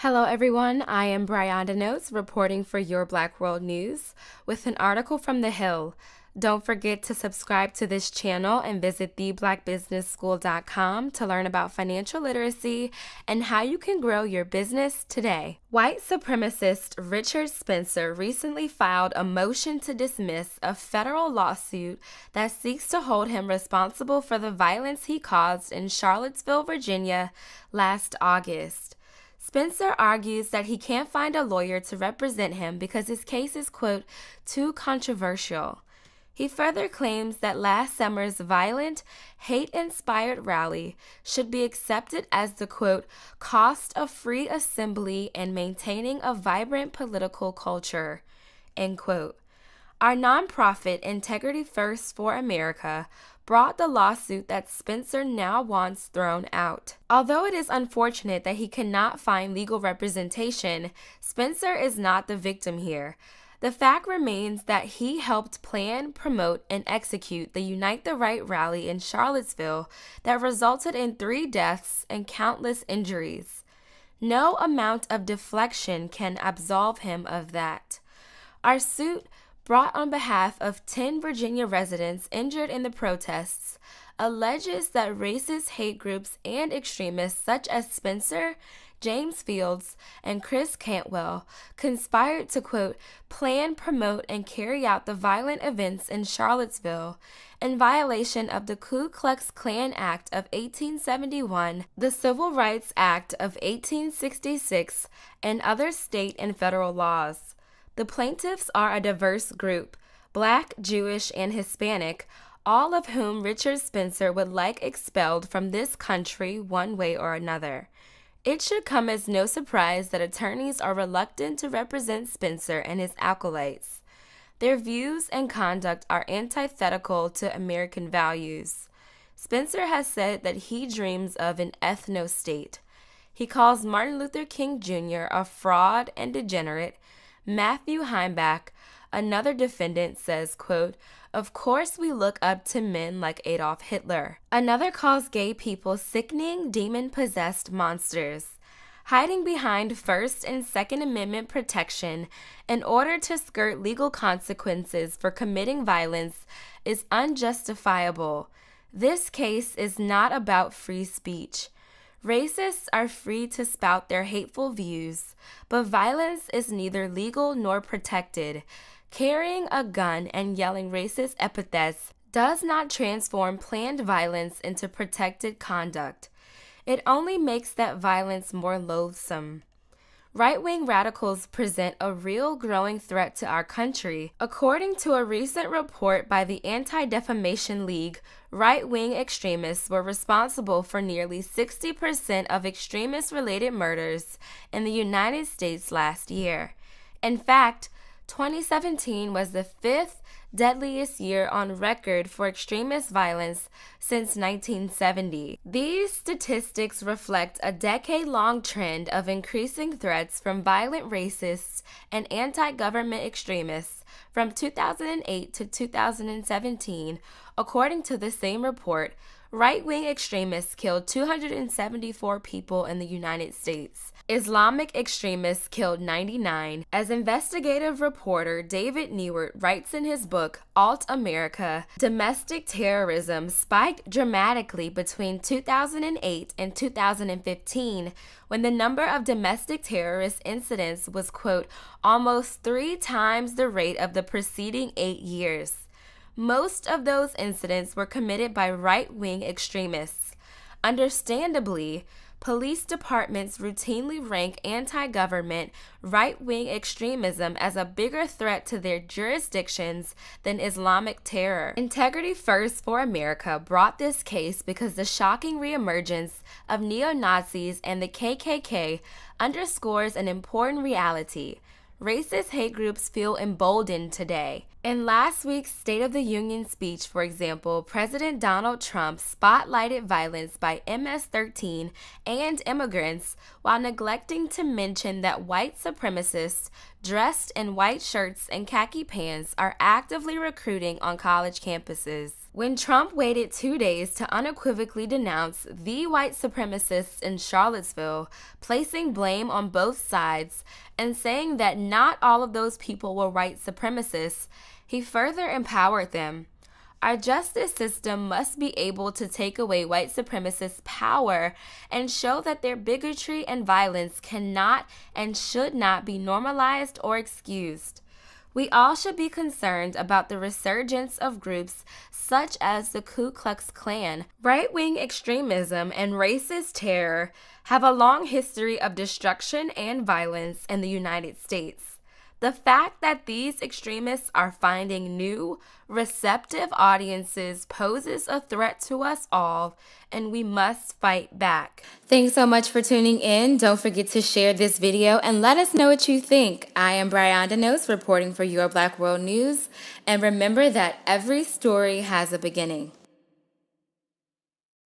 Hello everyone, I am Brianda Notes reporting for Your Black World News with an article from The Hill. Don't forget to subscribe to this channel and visit theblackbusinessschool.com to learn about financial literacy and how you can grow your business today. White supremacist Richard Spencer recently filed a motion to dismiss a federal lawsuit that seeks to hold him responsible for the violence he caused in Charlottesville, Virginia last August. Spencer argues that he can't find a lawyer to represent him because his case is, quote, too controversial. He further claims that last summer's violent, hate-inspired rally should be accepted as the, quote, cost of free assembly and maintaining a vibrant political culture, end quote. Our nonprofit Integrity First for America brought the lawsuit that Spencer now wants thrown out. Although it is unfortunate that he cannot find legal representation, Spencer is not the victim here. The fact remains that he helped plan, promote, and execute the Unite the Right rally in Charlottesville that resulted in 3 deaths and countless injuries. No amount of deflection can absolve him of that. Our suit, brought on behalf of 10 Virginia residents injured in the protests, alleges that racist hate groups and extremists such as Spencer, James Fields, and Chris Cantwell conspired to, quote, plan, promote, and carry out the violent events in Charlottesville in violation of the Ku Klux Klan Act of 1871, the Civil Rights Act of 1866, and other state and federal laws. The plaintiffs are a diverse group, Black, Jewish, and Hispanic, all of whom Richard Spencer would like expelled from this country one way or another. It should come as no surprise that attorneys are reluctant to represent Spencer and his acolytes. Their views and conduct are antithetical to American values. Spencer has said that he dreams of an ethno-state. He calls Martin Luther King Jr. a fraud and degenerate. Matthew Heimbach, another defendant, says, quote, of course we look up to men like Adolf Hitler. Another calls gay people sickening, demon-possessed monsters. Hiding behind First and Second Amendment protection in order to skirt legal consequences for committing violence is unjustifiable. This case is not about free speech. Racists are free to spout their hateful views, but violence is neither legal nor protected. Carrying a gun and yelling racist epithets does not transform planned violence into protected conduct. It only makes that violence more loathsome. Right-wing radicals present a real growing threat to our country. According to a recent report by the Anti-Defamation League, right-wing extremists were responsible for nearly 60% of extremist-related murders in the United States last year. In fact, 2017 was the 5th deadliest year on record for extremist violence since 1970. These statistics reflect a decade-long trend of increasing threats from violent racists and anti-government extremists from 2008 to 2017. According to the same report, right-wing extremists killed 274 people in the United States. Islamic extremists killed 99. As investigative reporter David Newert writes in his book, Alt America, domestic terrorism spiked dramatically between 2008 and 2015, when the number of domestic terrorist incidents was, quote, almost 3 times the rate of the preceding 8 years. Most of those incidents were committed by right-wing extremists. Understandably, police departments routinely rank anti-government, right-wing extremism as a bigger threat to their jurisdictions than Islamic terror. Integrity First for America brought this case because the shocking reemergence of neo-Nazis and the KKK underscores an important reality. Racist hate groups feel emboldened today. In last week's State of the Union speech, for example, President Donald Trump spotlighted violence by MS-13 and immigrants while neglecting to mention that white supremacists dressed in white shirts and khaki pants are actively recruiting on college campuses. When Trump waited 2 days to unequivocally denounce the white supremacists in Charlottesville, placing blame on both sides and saying that not all of those people were white supremacists, he further empowered them. Our justice system must be able to take away white supremacists' power and show that their bigotry and violence cannot and should not be normalized or excused. We all should be concerned about the resurgence of groups such as the Ku Klux Klan. Right-wing extremism and racist terror have a long history of destruction and violence in the United States. The fact that these extremists are finding new, receptive audiences poses a threat to us all, and we must fight back. Thanks so much for tuning in. Don't forget to share this video and let us know what you think. I am Brianda Notes reporting for Your Black World News, and remember that every story has a beginning.